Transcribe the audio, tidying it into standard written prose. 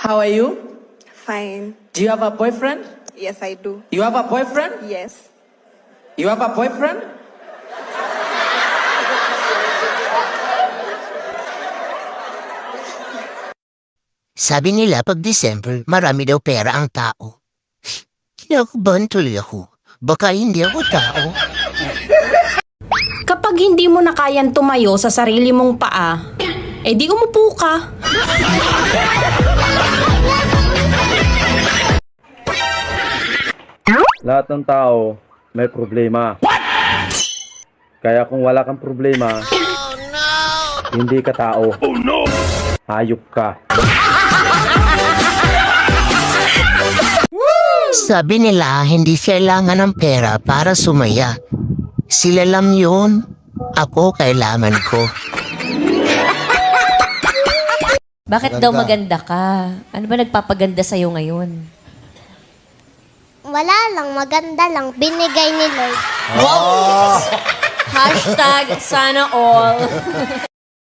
How are you? Fine. Do you have a boyfriend? Yes, I do. You have a boyfriend? Yes. You have a boyfriend? Sabi nila pag December, marami daw pera ang tao. Kinakabahan tuloy ako. Baka hindi ako tao. Kapag hindi mo na kayang tumayo sa sarili mong paa, di umupo ka. Lahat ng tao may problema. Kaya kung wala kang problema, hindi ka tao. Hayop ka. Sabi nila hindi kailangan ng pera para sumaya. Sila lang yun. Ako kailangan ko. Bakit daw maganda ka? Ano ba nagpapaganda sa'yo ngayon? Wala lang, maganda lang. Binigay ni Lord. Hashtag sana all.